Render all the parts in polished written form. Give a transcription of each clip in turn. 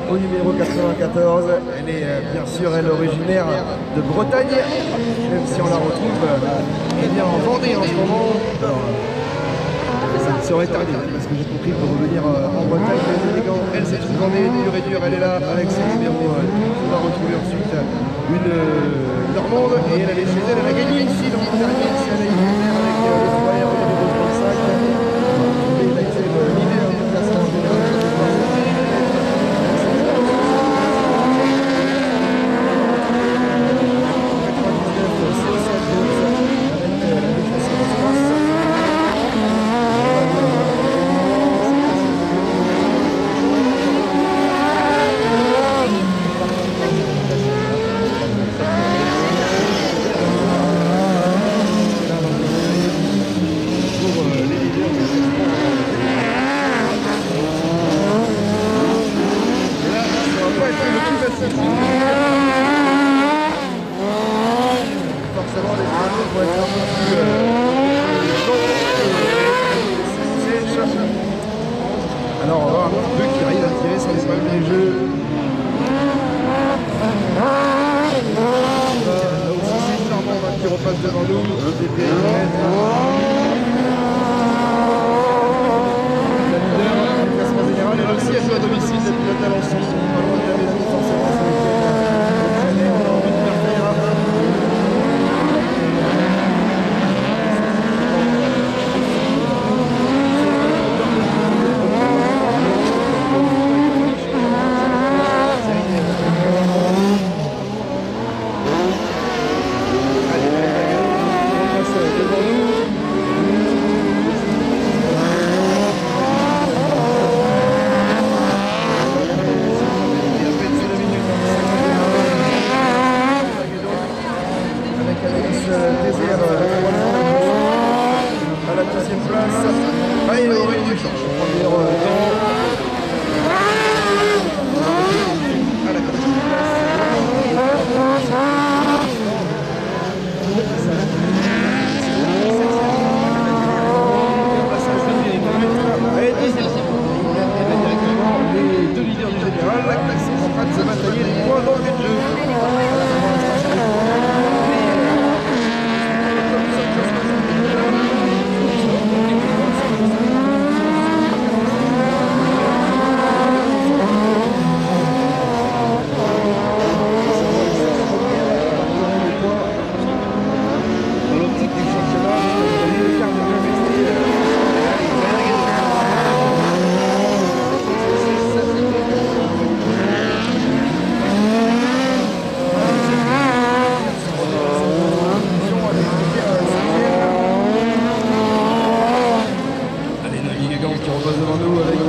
au numéro 94. Elle est bien sûr, elle, originaire de Bretagne, même si on la retrouve bien en Vendée en ce moment. Ça ne serait tardé, parce que j'ai compris pour revenir en Bretagne, les élégants, elle s'est trouvée en dur et dur, elle est là avec son numéro. On va retrouver ensuite une Normande, et elle est chez elle, elle a gagné ici dans le dernier, c'est elle a eu avec les frères au numéro 35. Elle a été leader du classement général. Alors on va voir un petit peu qui arrive à tirer sur les problèmes des jeux. Là aussi c'est une Normande qui repasse devant nous. Des périmètres. La leader du classement général, elle aussi elle joue à domicile depuis le Talençon. Pas loin de la maison forcément, c'est le à la deuxième place. Allez, Aurélie Duchamp, premier temps. À la quatrième place. Allez, directement les deux leaders du général qui sont en train de se batailler les points d'entrée de jeu. Qui repasse devant nous avec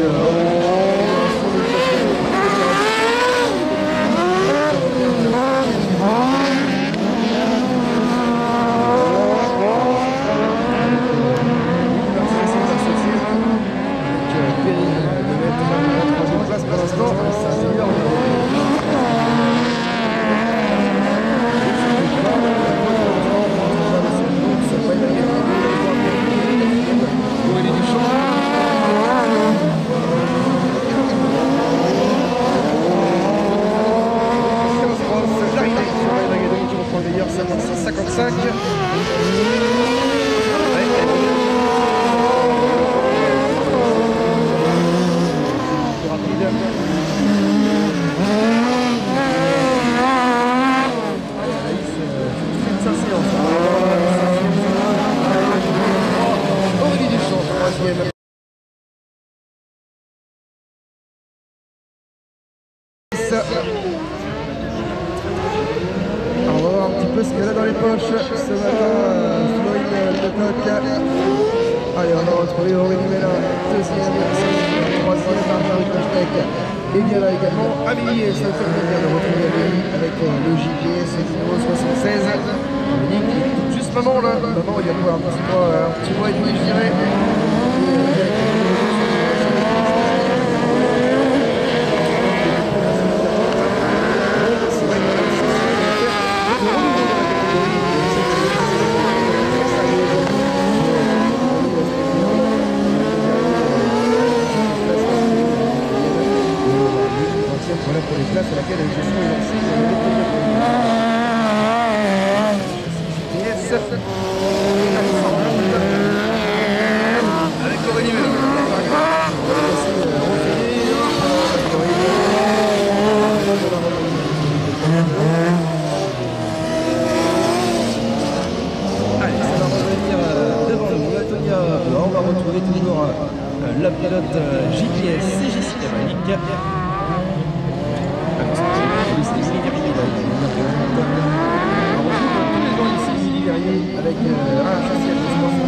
place pour l'instant. D'ailleurs, 56-55. Rapide. Sa séance. Aurélie Duchamp, troisième. On va voir un petit peu ce qu'elle a dans les poches ce matin, Floyd Lecoq. Allez, on va retrouver Aurélie Mélin, deuxième, troisième, Marc-Marie Kostek. Et bien là également, Amélie, ça fait plaisir de retrouver Amélie avec le GPS numéro 76. Amélie qui est tout juste maman là. Maman, il y a quoi, un petit mois et demi, je dirais. classe à laquelle je suis lancé. GPS 400 avec Aurélie Mélo. Allez, ça va revenir devant nous. Latonia, on va retrouver toujours la pilote JPS CGC Cavalic. Avec un châssis à suspension.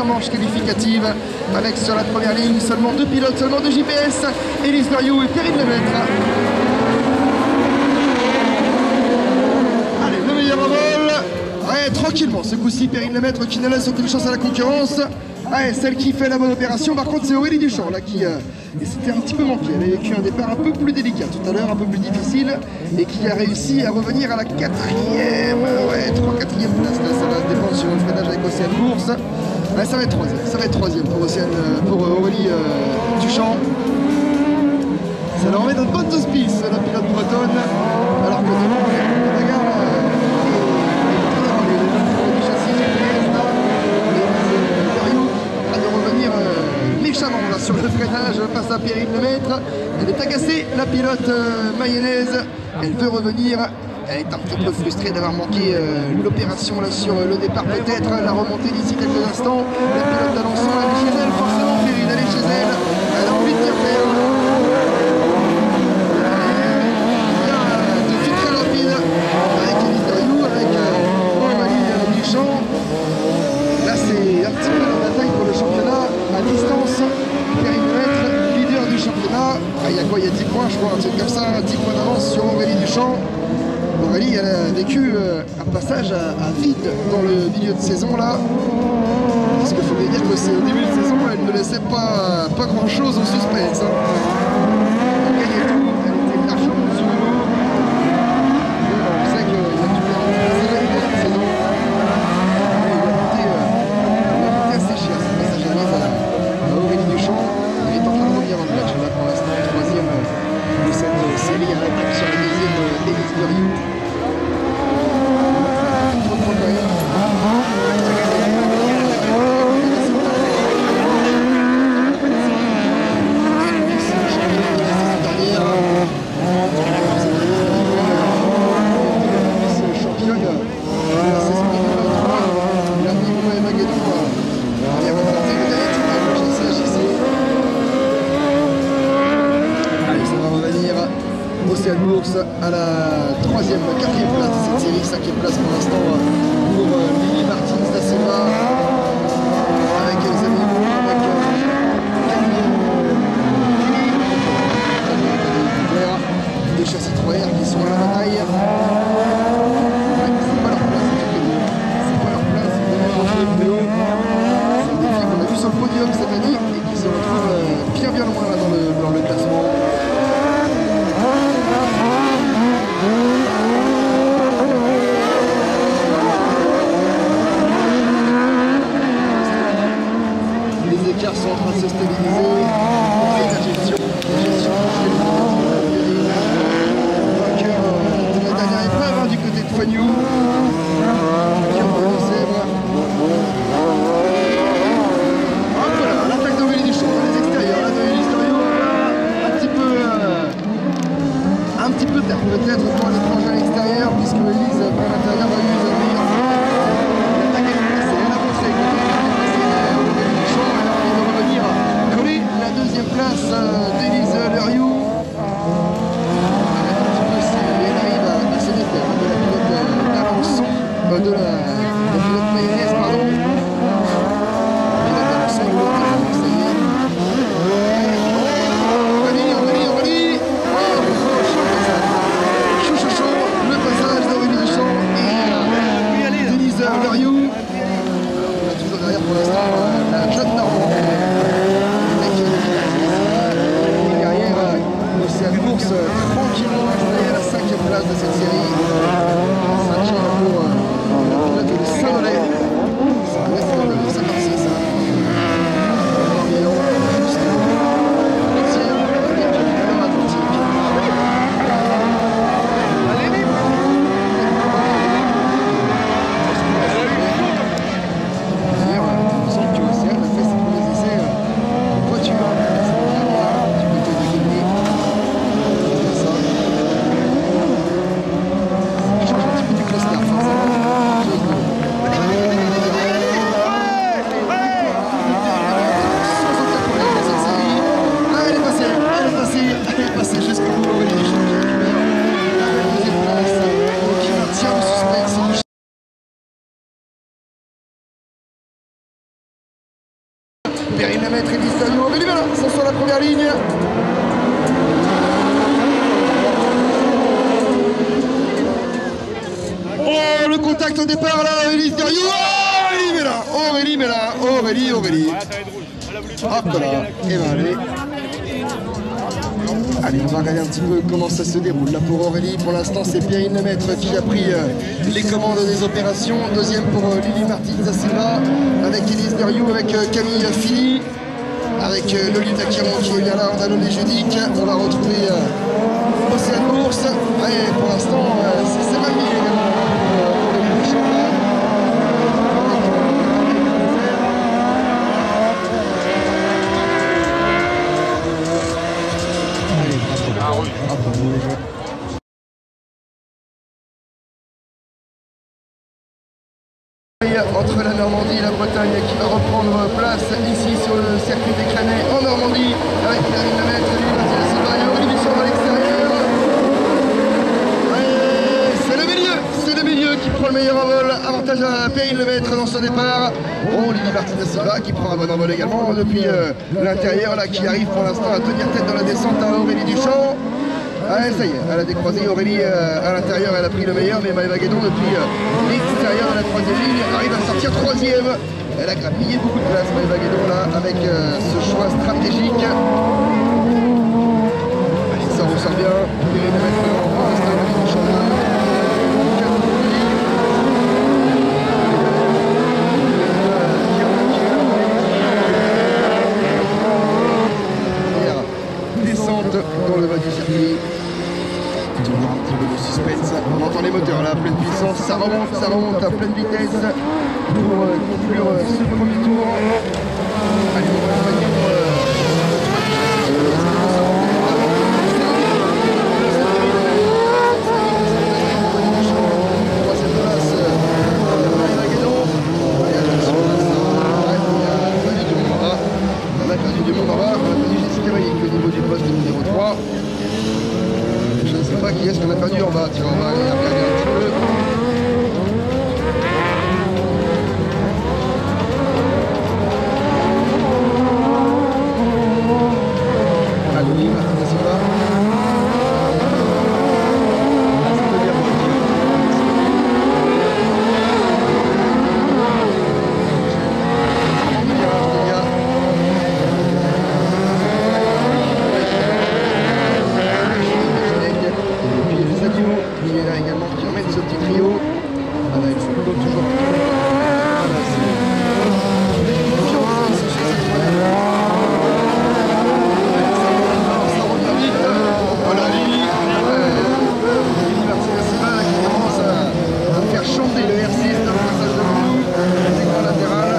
Manche qualificative avec sur la première ligne seulement deux pilotes, seulement deux JPS, Élise Noriou et Perrine Lemaitre. Allez, le meilleur vol. Ouais, tranquillement, ce coup-ci, Perrine Lemaitre qui ne laisse aucune chance à la concurrence. Ouais, celle qui fait la bonne opération, par contre, c'est Aurélie Duchamp là qui et c'était un petit peu manqué. Elle a vécu un départ un peu plus délicat tout à l'heure, un peu plus difficile, et qui a réussi à revenir à la quatrième, ouais, 3-4e place. Là, ça va se dépendre sur le freinage avec Océane Bourse. Ouais, ça va être troisième pour Océane, pour Aurélie Duchamp. Ça leur met dans de bonnes auspices, la pilote bretonne, alors que devant les bagarres, les châssis GPS, a de revenir méchamment là, sur le freinage face à Perrine Lemaitre. Elle est agacée, la pilote mayonnaise, elle veut revenir. Elle est un petit peu frustrée d'avoir manqué l'opération là sur le départ peut-être, la remontée d'ici quelques instants. La pilote d'Alençon, elle est chez elle, forcément Perrine, elle est chez elle. Elle a envie de dire faire. Tout de suite très rapide avec Élise Noriou, avec Aurélie Duchamp. Là c'est un petit peu la bataille pour le championnat à distance. Perrine Lemaitre, leader du championnat. Il y a quoi? Il y a 10 points je crois, un truc comme ça, 10 points d'avance sur Aurélie Duchamp. Aurélie, elle a vécu un passage à vide dans le milieu de saison là. Parce qu'il faut bien dire que c'est au début de saison, elle ne laissait pas grand chose au suspense. Hein. Elle gagnait tout, elle était largement sous le lot. On sait qu'il a tout perdu dans la saison. Il a coûté assez cher ce passage à vide à Aurélie Duchamp. Elle est en train de revenir dans le match là pour l'instant, troisième course à la 3e, 4e place de cette série, 5e place pour l'instant pour Lily Martins da Silva avec Xavier Moore, avec Camille des châssis 3R qui sont à la bataille. C'est pas leur place, c'est pas leur place, c'est un défi qu'on a vu sur le podium cette année et qui se retrouve bien loin là, dans le classement. Les écarts sont en train de se stabiliser. C'est la gestion. Vainqueur de la dernière épreuve du côté de Fagnou. Vainqueur de Sèvres. Hop là, l'attaque d'Aurélie Duchamp dans les extérieurs. Là, d'Aurélie Duchamp, un petit peu d'air peut-être pour les projets à l'extérieur, puisque Elise pour l'intérieur va use le meilleur. L'attaque est placée, elle a avancé. Aurélie Duchamp, elle a envie de revenir coller la 2e place d'Elise Leriou. De la pilote mayonnaise, pardon. Aurélie. Chaud, le passage d'Aurélie Duchamp et Denise Leriou. On a toujours derrière pour l'instant la jeune Normand. Et derrière, l'Océan Course tranquillement installé à la 5e place de cette série. 5e pour de Saint-Dolay. Saint-Dolay, c'est parti ça. Juste Etienne avec le Atlantique. D'ailleurs, il me semble que Océane a fait ses premiers essais en voiture. Du côté de Guinée. C'est ça. Ça change un petit peu du cluster, forcément. Elle est passée jusqu'au bout. Aurélie Duchamp qui récupère la 2e place qui maintient le suspense. Perrine Lemaitre et Distalio. Aurélie Mélin sont sur la première ligne. Oh, le contact au départ là, Elise Derriou. Oh, Aurélie Mélin. Aurélie. Hop là, et ben allez, on va regarder un petit peu comment ça se déroule. Là pour Aurélie, pour l'instant c'est Perrine Lemaitre qui a pris les commandes des opérations. 2e pour Lily Martins da Silva, avec Elise Derriou, avec Camille Fini, avec Lolita Quiron qui est bien là, on a Lolé Judic. On va retrouver Océan Course. Allez, pour l'instant c'est mal mis également pour Aurélie Duchamp. Entre la Normandie et la Bretagne qui va reprendre place ici sur le circuit des Clanets en Normandie avec Perrine Lemaitre, Lily Martins da Silva et Aurélie Duchamp à l'extérieur. C'est le milieu qui prend le meilleur envol. Avantage à Perrine Lemaitre dans son départ. Bon, Lily Martins da Silva qui prend un bon envol également depuis l'intérieur là, qui arrive pour l'instant à tenir tête dans la descente à Aurélie Duchamp. Ah, ça y est, elle a décroisé Aurélie à l'intérieur, elle a pris le meilleur, mais Maëva Guédon depuis l'extérieur de la 3e ligne arrive à sortir 3e. Elle a grappillé beaucoup de place, Maëva Guédon là, avec ce choix stratégique. Allez, ça ressort bien. Perrine Lemaitre pour l'instant, Aurélie Duchamp. Descente dans le bas du circuit. Toujours un petit peu de suspense. On entend les moteurs là à pleine puissance. Ça remonte à pleine vitesse pour conclure ce premier tour. Allez, on va pas qui est-ce qu'on a perdu en bas. Tiens, on va aller regarder un petit peu. Allez, Martin Silva. Qui est là également, qui emmène ce petit trio. Ah là, il faut toujours. Voilà, c'est confiance, c'est chez cette relève. Ça revient vite. Voilà, Lili. Martin Silva qui commence à faire chanter le R6 dans le passage de bout. L'écran latéral.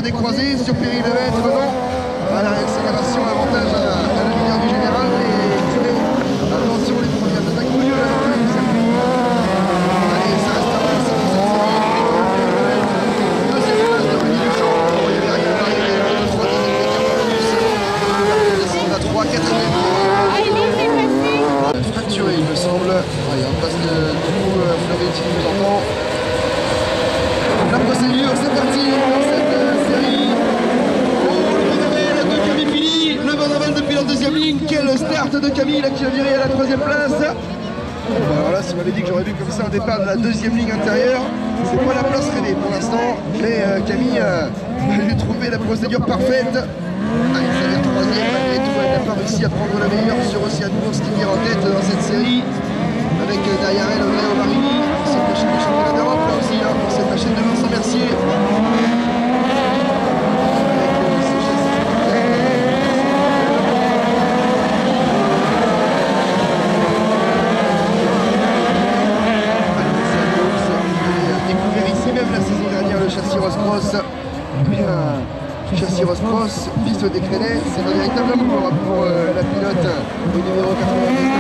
Décroisé sur périmètre, non. Voilà, accélération, avantage à la lumière du général, mais attention les premières attaques au milieu, allez, ça reste à ça pour cette série. Deuxième place de Rudy Duchamp, il y avait rien à arriver, 2-3 deuxième plus, descendre à 3, 4 fracturé il me semble. Allez, on passe de coup, Fleury qui nous entend. La procédure, c'est parti dans cette série. Oh, le bon aval depuis la deuxième ligne. Quel start de Camille là, qui a viré à la troisième place. Bon, alors là, si on m'avait dit que j'aurais vu comme ça au départ de la deuxième ligne intérieure, c'est pas la place rêvée pour l'instant. Mais Camille a lui trouvé la procédure parfaite. Allez, ça vient troisième malgré tout. Elle n'a pas réussi à prendre la meilleure sur Océane Bourse qui vient en tête dans cette série. Avec derrière elle Audrey Ovarini, c'est le championnat d'Europe là aussi, hein, pour cette machine de Vincent Mercier. Découvert ici même la saison dernière le châssis Ross Cross. Bien, châssis Ross Cross, piste des Crénets, c'est un véritable amour pour la pilote au numéro 99.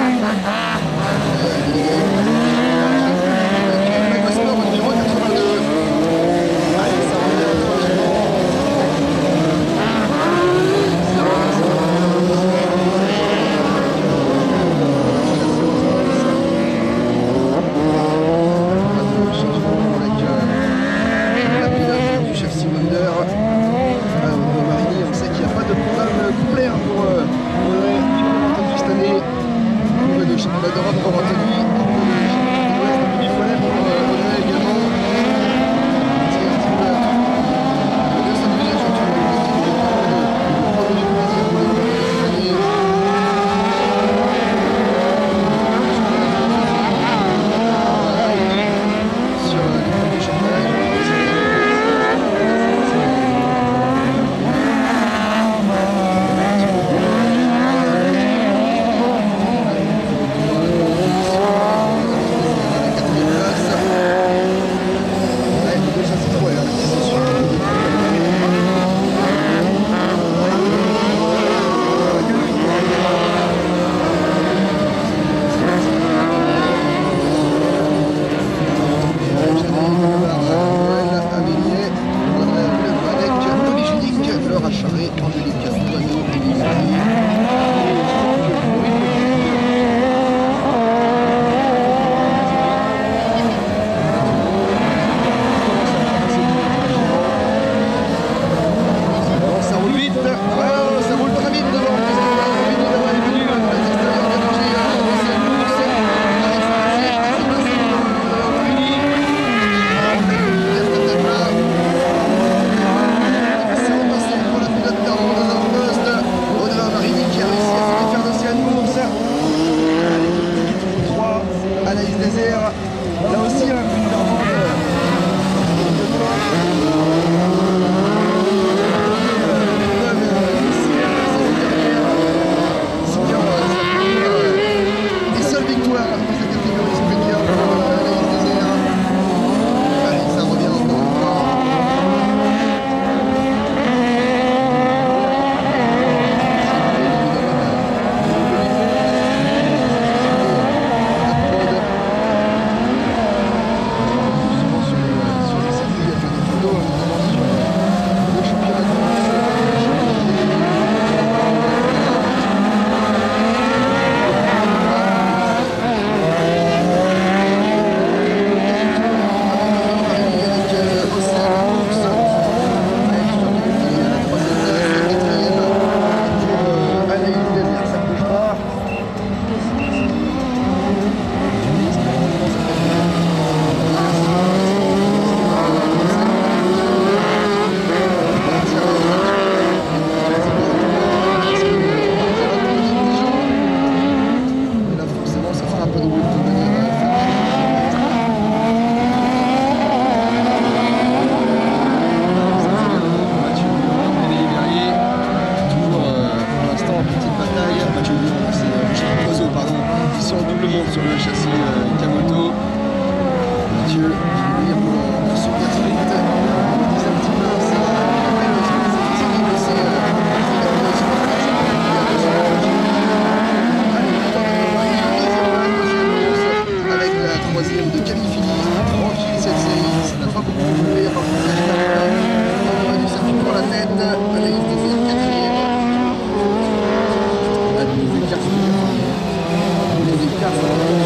Camille Philly, tranquille cette série, ça n'a pas beaucoup bougé, par contre ça du circuit pour la tête, Anaïs Désir, 4e. Les écarts sont bien formés. Les écarts sont bien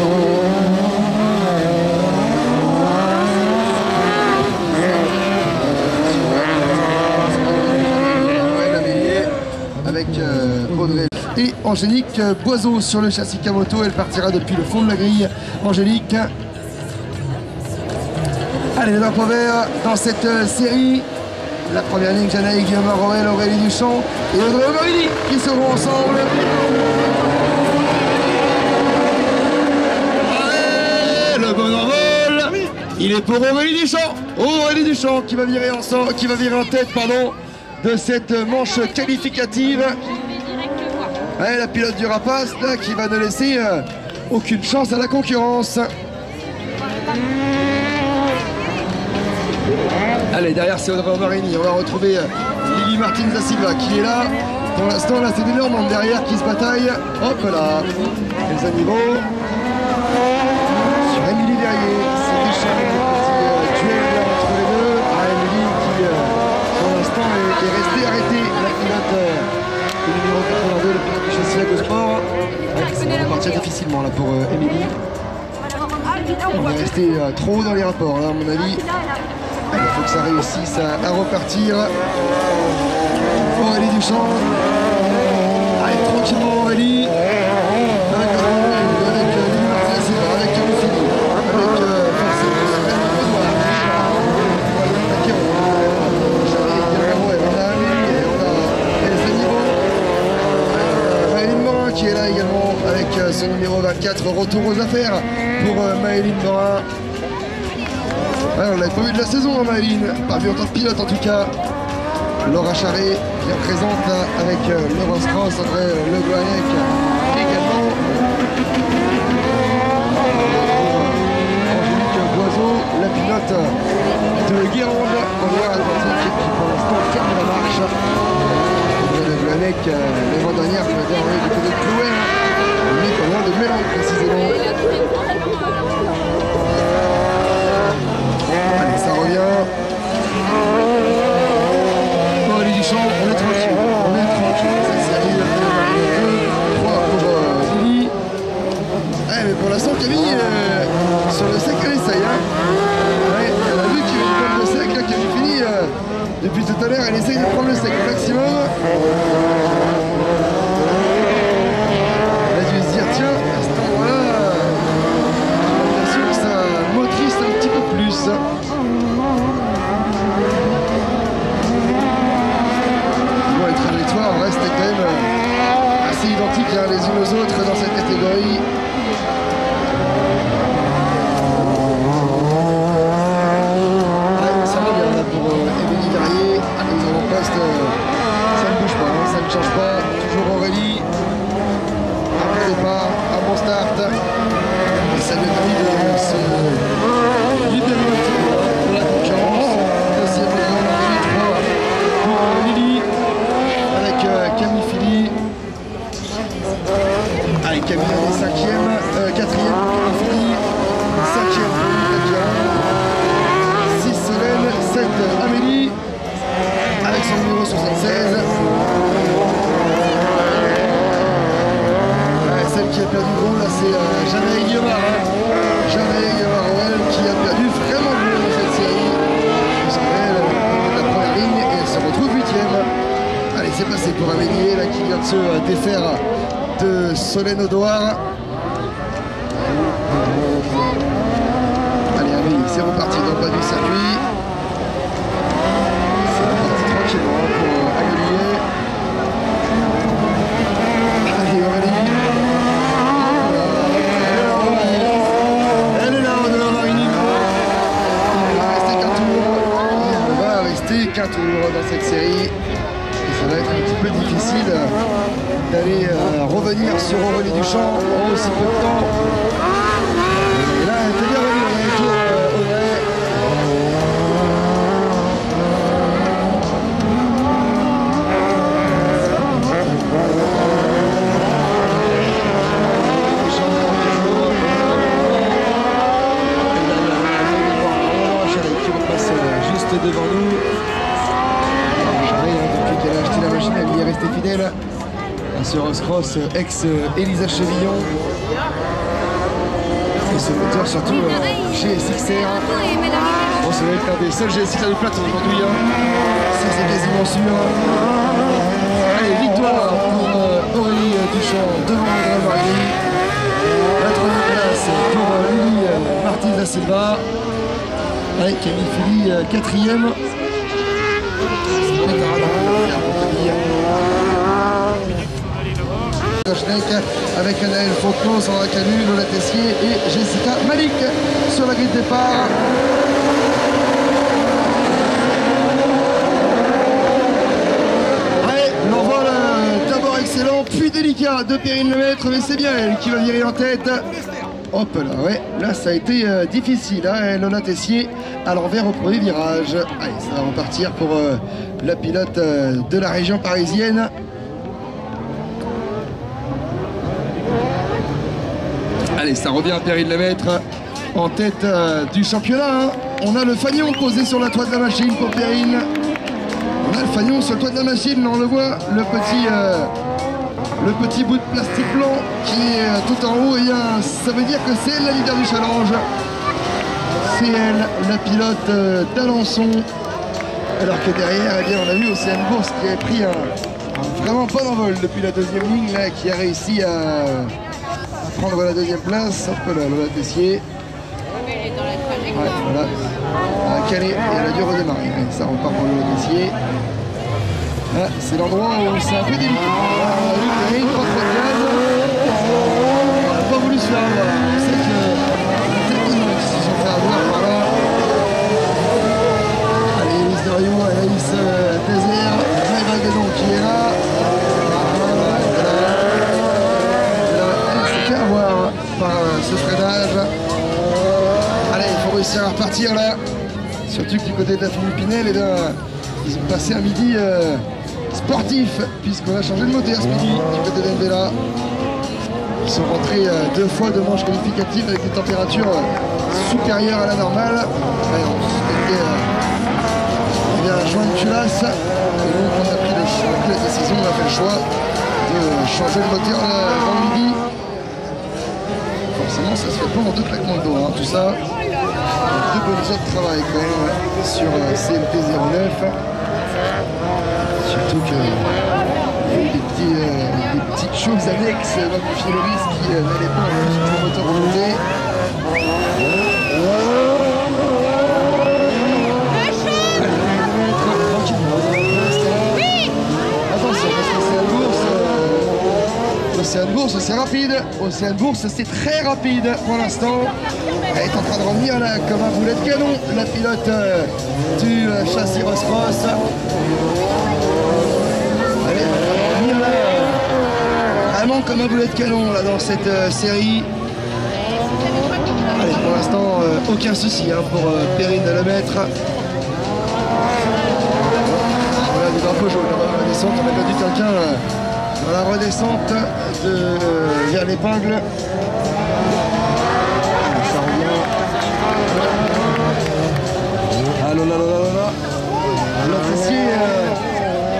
formés. Avec Audrey et Angélique Boiseau sur le châssis Kamoto. Elle partira depuis le fond de la grille. Angélique. Allez, les drapeaux verts dans cette série. La première ligne, Janaï, Guillaume Roel, Aurélie Duchamp et Audrey Aurélie qui seront ensemble. Allez, le bon envol. Il est pour Aurélie Duchamp. Aurélie Duchamp qui va virer en tête, pardon, de cette manche qualificative. Ouais, la pilote du Rapace là, qui va ne laisser aucune chance à la concurrence. Allez, derrière c'est Audrey Marini. On va retrouver Lily Martins da Silva qui est là. Pour l'instant, là, c'est d'énormes monde derrière qui se bataillent. Hop là. Les animaux. Sur Émilie Verrier. C'est déchiré le petit duel entre les deux. Émilie qui, pour l'instant, est restée arrêtée. La pilote du numéro 82, le pilote du châssis Agosport. Ça va repartir difficilement là pour Émilie. On va rester trop haut dans les rapports, là, à mon avis. Il faut que ça réussisse à repartir. Aurélie Duchamp. Allez, tranquillement Aurélie. Avec Lily Martinez, avec Camille Philly. Avec forcément on a Amélie, on a Elsa Niveau. Maëline Morin qui est là également avec ce numéro 24. Retour aux affaires pour Maëline Morin. Ouais, on l'avait pas vu de la saison, hein, Maëline, pas vu en tant que pilote en tout cas. Laura Charret bien présente là, avec Laurence Cross, André Le Goyec également. Angélique Boiseau, la pilote de Guérande, en voit Atlantique qui pour l'instant ferme la marche. Le Goyec, l'année dernière, peut être envoyé du côté de Plouet, mais pas loin de Mélan précisément. Allez, ça revient. Aurélie Duchamp, on est tranquille. On est tranquille. Ça série, 2, 3 pour Lily. Mais pour l'instant, Camille, sur le sec, elle essaye. Hein. Ouais, elle a vu qu'il y avait une pomme de sec. Là, Camille Philly, depuis tout à l'heure, elle essaye de prendre le sec au maximum. Elle a dû se dire, tiens, à cet endroit-là, j'ai l'impression que ça motrice un petit peu plus. Bon, les trajectoires restent quand même assez identiques hein, les unes aux autres dans cette catégorie. Ouais, ça va bien là pour Émilie Verrier. Allez, ils ont en poste, ça ne bouge pas, hein, ça ne change pas. Toujours Aurélie. Un bon départ, un bon start. Et ça lui a permis de se libérer un petit peu de la concurrence. Deuxième pour Lily avec Camille Philly. Allez, Camille est 5e, 4e pour Camille Philly, 5e pour Lily Taquian, 6 Solène, 7 Amélie avec son numéro 76. Celle qui a perdu gros là c'est Janaï Guillomard. Janaï Guillomard qui a perdu vraiment gros dans cette série. Puisqu'elle est la première ligne et elle se retrouve 8e. Allez, c'est passé pour Amélie là qui vient de se défaire de Solène Audouard. Allez Amélie, c'est reparti dans le bas du circuit. C'est reparti tranquillement pour Amélie. Allez Aurélie. Elle est là, Audouard Marini. Il va rester qu'un tour. Il va rester qu'un tour dans cette série. Ça va être un petit peu difficile d'aller revenir sur Aurélie Duchamp en aussi peu de temps. Et là, elle était bien revenue dans les tours, Audrey. devant nous. Charest, depuis qu'elle a acheté la machine, elle y est restée fidèle. Ce Ross-Cross ex-Elisa Chevillon. Et ce moteur surtout GSX-R. Bon, ça va être un des seuls GSX à plateau aujourd'hui. Ça c'est quasiment sûr. Allez, victoire pour Aurélie Duchamp devant Andrea Marini. La troisième place pour Lily Martins da Silva. Avec Camille Fili quatrième. Avec Anaël Fauquelin, Sandra Canu, Lola Tessier et Jessica Malik sur la grille de départ. Allez, l'envol d'abord excellent, puis délicat de Perrine Lemaître, mais c'est bien elle qui va virer en tête. Hop là, ouais, là ça a été difficile, hein, Lola Tessier à l'envers au premier virage. Allez, ça va repartir pour la pilote de la région parisienne. Allez, ça revient à Perrine Lemaître en tête du championnat. Hein. On a le fanion posé sur la toit de la machine pour Perrine. On a le fanion sur le toit de la machine, là on le voit, le petit bout de plastique blanc qui est tout en haut. Et ça veut dire que c'est elle la leader du challenge. C'est elle, la pilote d'Alençon. Alors que derrière, eh bien, on a vu Océane Bourse qui a pris un vraiment bon envol depuis la deuxième ligne, là, qui a réussi à prendre la deuxième place. Hop là, Lola Tessier. Elle est dans la trajectoire. Ouais, voilà. Elle a calé et elle a dû redémarrer. Allez, ça repart pour Lola Tessier. Ah, c'est l'endroit où c'est un peu délicat. On a vu que Perrine, 3 de gaz. Elle n'a pas voulu se faire avoir. On sait que tellement qui se sont fait avoir par là. Allez, Elise Doriot, Anaïs Désert, Maëva Guédon qui est là. Par ce freinage. Allez, il faut réussir à repartir là. Surtout que du côté de la Philippe Pinel, ils ont passé un midi sportif, puisqu'on a changé de moteur ce midi du côté d'Envela. Ils sont rentrés 2 fois de manches qualificatives avec des températures supérieures à la normale. Allez, on souhaitait joindre culasse. Et donc on a pris la décision, on a fait le choix de changer le moteur dans le midi. Forcément, ça se fait pas en 2 claquements de doigts, hein, tout ça. 2 bonnes heures de travail quand même sur CMT 09. Surtout que il y a eu des petites choses annexes dans le Filoris qui n'allaient pas en plus le moteur roulé. Attention, parce que c'est la bourse. Océane Bourse, c'est rapide. Océane Bourse, c'est très rapide pour l'instant. Elle est en train de revenir là comme un boulet de canon, la pilote du châssis Ross-Cross. Elle est en train de revenir là vraiment comme un boulet de canon là dans cette série. Allez, pour l'instant, aucun souci hein, pour Perrine Lemaître. Voilà du drapeau jaune dans la descente, on a perdu quelqu'un. Dans la redescente vers l'épingle. Ça revient. Allô, là, là, là, là.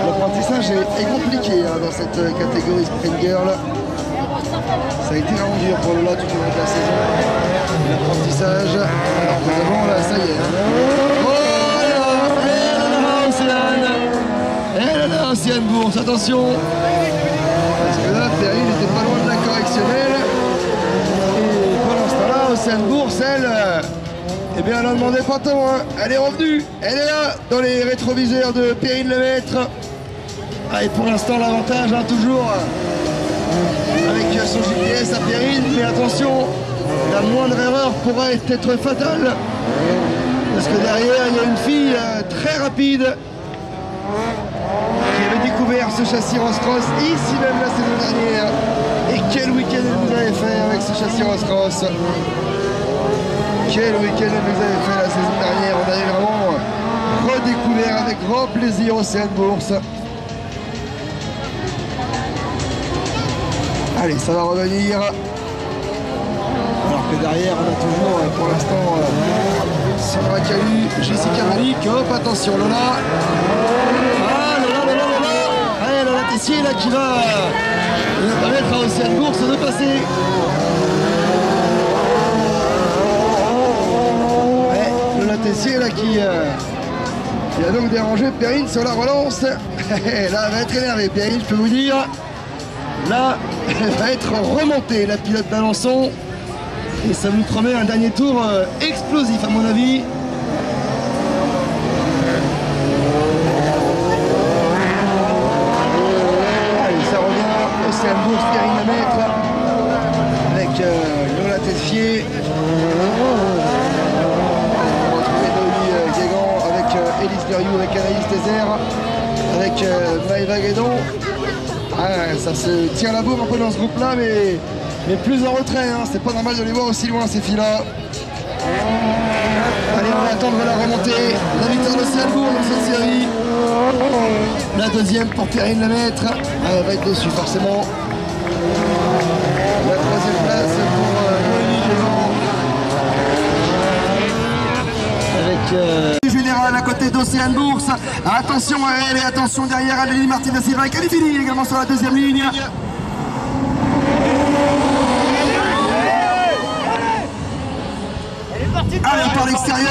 L'apprentissage est compliqué hein, dans cette catégorie Sprint Girl. Ça a été vraiment dur pour Lola tout au long de la saison. L'apprentissage. Alors que devant, là, ça y est. Hein. Oh là, Océane. Elle a Océane Bourse, attention. Parce que là, Perrine n'était pas loin de la correctionnelle. Et pendant ce temps-là, Océane Bourse, elle, eh bien, elle n'en demandait pas tant. Hein. Elle est revenue. Elle est là, dans les rétroviseurs de Perrine Lemaître. Ah, et pour l'instant, l'avantage, hein, toujours avec son GPS à Perrine. Mais attention, la moindre erreur pourrait être fatale. Parce que derrière, il y a une fille très rapide qui avait découvert ce châssis Ross-Cross ici même la saison dernière. Et quel week-end elle nous avait fait avec ce châssis Ross-Cross. Quel week-end elle nous avait fait la saison dernière. On avait vraiment redécouvert avec grand plaisir Océane Bourse. Allez, ça va revenir. Alors que derrière, on a toujours pour l'instant Sandra Calu Jessica Malik, hop, attention Lola. Ah Lola. Allez, Lola Tessier là qui va permettre à Océane Bourse de passer. Ouais, Lola Tessier là qui a donc dérangé Perrine sur la relance. Là, elle va être énervée, Perrine, je peux vous dire. Là, elle va être remontée, la pilote d'Alençon. Et ça nous promet un dernier tour explosif, à mon avis. Allez, ça revient. Océane Bourse, Perrine Lemaitre. Avec Lola Tessier. Élise Leriou avec Anaïs Désert, avec Maëva Guédon. Ah, ça se tient la bourre un peu dans ce groupe là, mais plus en retrait, hein. C'est pas normal de les voir aussi loin ces filles là. Allez, on va attendre la remontée, la victoire d'Océane Bourse dans cette série. La deuxième pour Perrine Lemaitre, elle va être dessus forcément. La troisième place pour Noémie Lévent. Avec général à côté d'Océane Bourse. Attention à elle et attention derrière à Lily Martinez Silva et Califini également sur la deuxième ligne. Allez, par l'extérieur,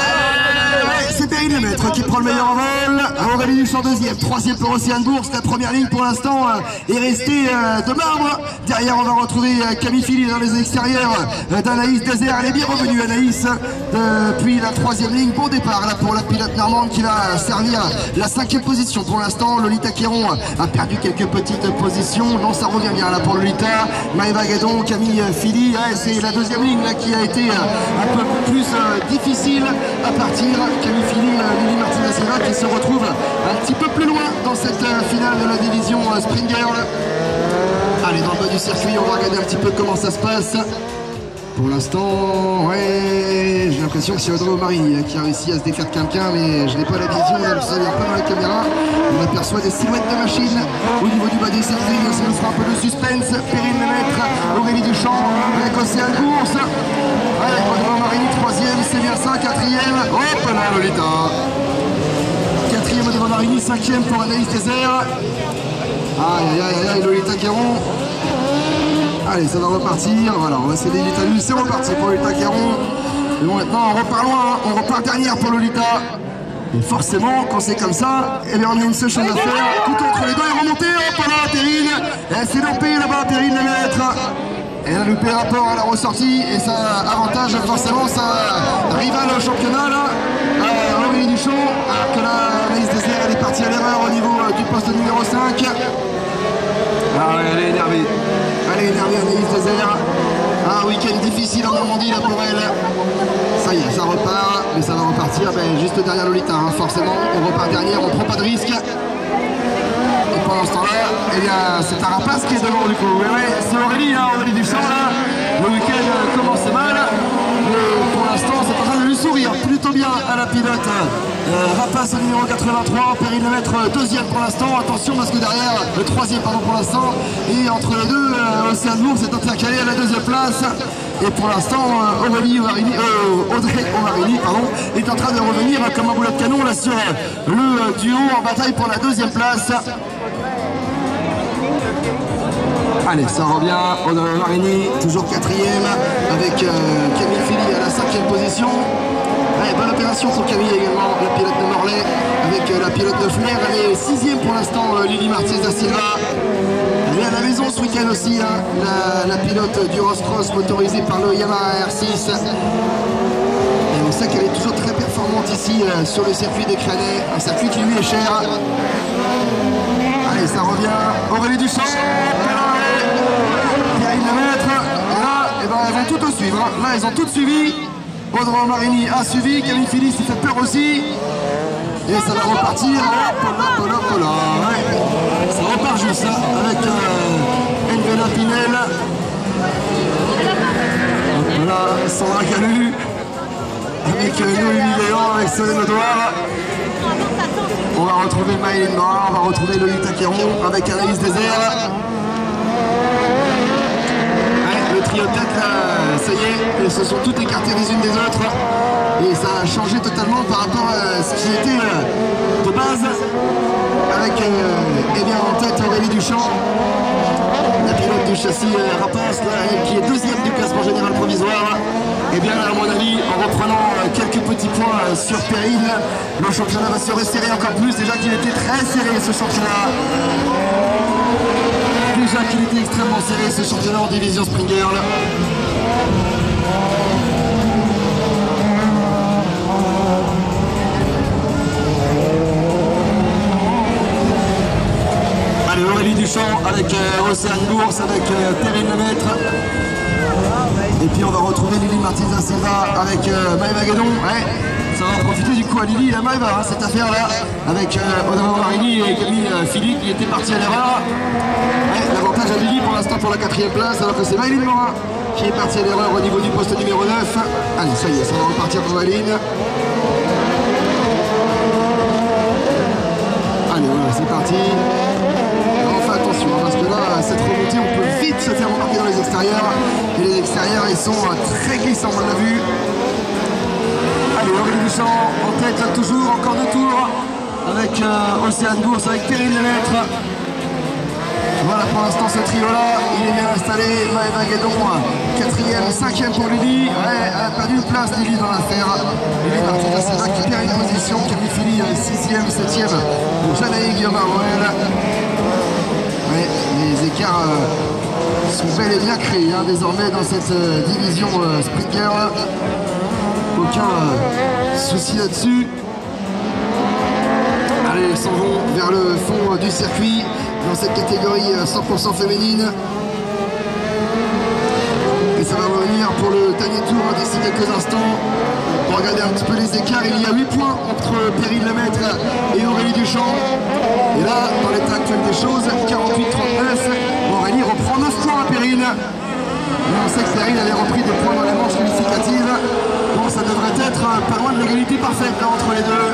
c'est Perrine Lemaitre qui prend le meilleur envol. Aurélie Duchamp deuxième, troisième pour Océane Bourse. La première ligne pour l'instant est restée de marbre. Derrière, on va retrouver Camille Philly dans les extérieurs d'Anaïs Désert. Elle est bien revenue, Anaïs, depuis la troisième ligne. Bon départ là pour la pilote normande qui va servir la cinquième position. Pour l'instant, Lolita Quéron a perdu quelques petites positions. Non, ça revient bien là pour Lolita. Maëva Guédon, Camille Philly. C'est la deuxième ligne là qui a été un peu plus difficile à partir. Camille Philly, Lily Martinez Silva qui se retrouve un petit peu plus loin dans cette finale de la division Sprint Girl. Allez, dans le bas du circuit, on va regarder un petit peu comment ça se passe. Pour l'instant, ouais, j'ai l'impression que c'est Audrey Marini qui a réussi à se défaire de quelqu'un, mais je n'ai pas la vision, elle ne se regarde pas dans la caméra. On aperçoit des silhouettes de machines au niveau du bas du circuit, ça nous fera un peu de suspense. Perrine Lemaitre, Aurélie Duchamp, avec Océane Bourse. Ouais, Audrey Marini, troisième, c'est bien ça, quatrième. Hop là, Lolita. Quatrième Audrey Marini, cinquième pour Anaïs Désert. Aïe, Lolita Quéron. Allez, ça va repartir. Voilà, on va essayer d'éviter lui. C'est reparti pour Lolita Quéron. Et bon, maintenant, on repart loin. Hein. On repart dernière pour Lolita. Et forcément, quand c'est comme ça, eh bien, on a une seule chose à faire. Tout entre les deux et remonter. Hop là, Perrine. Elle s'est loupée là-bas, Perrine Lemaitre. Elle a loupé rapport à la ressortie. Et ça avantage forcément sa rivale au championnat là. Aurélie Duchamp. Alors que là, Anaïs Désert, elle est partie à l'erreur au niveau du poste numéro 5. Ah ouais, elle est énervée. Elle est énervée, Anaïs Désert. Un week-end difficile en Normandie là pour elle. Ça y est, ça repart, mais ça va repartir juste derrière Lolita, hein. Forcément, on repart dernière, on prend pas de risque. Et pendant ce temps-là, eh bien, c'est Tarapace qui est devant du coup. Ouais, c'est Aurélie, hein, Aurélie Duchamp là. Le week-end commence mal. Mais pour l'instant, c'est en train de lui sourire plutôt bien à la pilote. Rapace au numéro 83, Perrine Lemaitre deuxième pour l'instant. Attention parce que derrière, le troisième pardon pour l'instant. Et entre les deux, Océane Bourse est intercalé à la deuxième place. Et pour l'instant, Audrey Omarini est en train de revenir comme un boulet de canon là sur le duo en bataille pour la deuxième place. Allez, ça revient, Audrey Marini, toujours quatrième, avec Camille Philly à la cinquième position. Allez, bonne opération sur Camille également, la pilote de Morlaix, avec la pilote de Flair. Elle est sixième pour l'instant, Lily Martinez da Silva. Elle est à la maison ce week-end aussi, hein, la pilote du Ross Cross motorisée par le Yamaha R6. Et on sait qu'elle est toujours très performante ici sur le circuit des Cranets, un circuit qui lui est cher. Allez, ça revient, Aurélie Duchamp. Et ben, elles vont toutes suivre. Là, elles ont toutes suivi. Audrey Marini a suivi. Camille Philly s'est fait peur aussi. Et ça va repartir. Hop là. Ouais. Ça repart juste là, avec Envela Pinel. Hop là, Sandra Calu. Avec Noémie Léon, avec Solène Audouard. On va retrouver Maëline Noir, on va retrouver Lolita Quéron avec Anaïs Désert. Le trio de tête là, ça y est, elles se sont toutes écartées les unes des autres. et ça a changé totalement par rapport à ce qui était de base, avec eh bien, en tête Aurélie Duchamp, la pilote du châssis Rapace, qui est deuxième du classement général provisoire. Et bien à mon avis, en reprenant quelques petits points sur Perrine, le championnat va se resserrer encore plus. Déjà qu'il était très serré ce championnat. Déjà qu'il était extrêmement serré ce championnat en division Sprint Girl. Allez, Aurélie Duchamp avec Océane Bourse, avec Perrine Lemaître. Et puis on va retrouver Lily Martins da Silva avec Maëva Guédon. Ouais, ça va profiter du coup à Lily et à Maëva, hein, cette affaire-là, avec Audrey Marini et Camille Philippe qui était parti à l'erreur. Ouais, l'avantage à Lily pour l'instant pour la 4e place, alors que c'est Maëline Morin qui est parti à l'erreur au niveau du poste numéro 9. Allez, ça y est, ça va repartir pour Maëline. Allez, voilà, c'est parti. Alors, on fait attention, hein, parce que là, cette remontée, on peut vite se faire remarquer dans les extérieurs. Et les extérieurs, ils sont très glissants, on l'a vu. Allez, Aurélie Duchamp en tête, là, toujours, encore 2 tours. Avec Océane Bourse, avec Perrine Lemaître. Voilà pour l'instant ce trio-là, il est bien installé. Maëva Guédon, 4e, 5e pour Lily. Ouais, elle a perdu une place, Lily, dans l'affaire. Lily Martins da Silva qui perd une position. Camille Philly, 6e, 7e pour Janaï Guillaume-Arouel. Ouais, les écarts sont bel et bien créés hein, désormais dans cette division Sprint Girl. Aucun souci là-dessus. Allez, ils s'en vont vers le fond du circuit dans cette catégorie 100% féminine. Et ça va revenir pour le dernier tour d'ici quelques instants. Pour regarder un petit peu les écarts, il y a 8 points entre Perrine Lemaître et Aurélie Duchamp. Et là, dans l'état actuel des choses, 48-39, Aurélie reprend 9 points à Perrine. Mais on sait que Perrine avait repris des points dans les manches qualificatives. Donc ça devrait être pas loin de l'égalité parfaite là, entre les deux.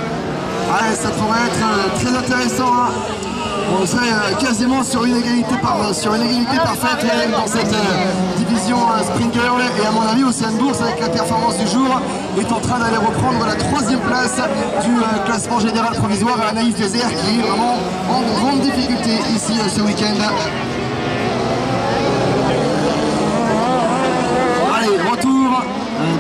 Ouais, ça pourrait être très intéressant. Hein. On serait quasiment sur une égalité parfaite dans cette division Sprint Girl. Et à mon avis, Océane Bourse, avec la performance du jour, est en train d'aller reprendre la 3e place du classement général provisoire à Anaïs Désert, qui est vraiment en grande difficulté ici ce week-end. Allez, retour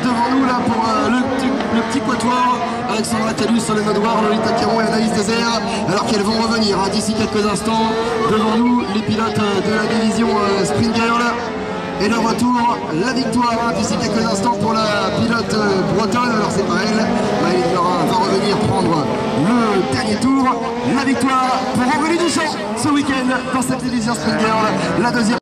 devant nous là pour le petit quatuor. Alexandra Calus, Solène Audouard, Lolita Caron et Anaïs Désert, alors qu'elles vont revenir hein, d'ici quelques instants. Devant nous, les pilotes de la division Sprint Girl. Et le retour, la victoire hein, d'ici quelques instants pour la pilote bretonne. Alors c'est pas elle, Maëline Morin va revenir prendre le dernier tour. La victoire pour Aurélie Duchamp ce week-end dans cette division Sprint Girl. La 2e.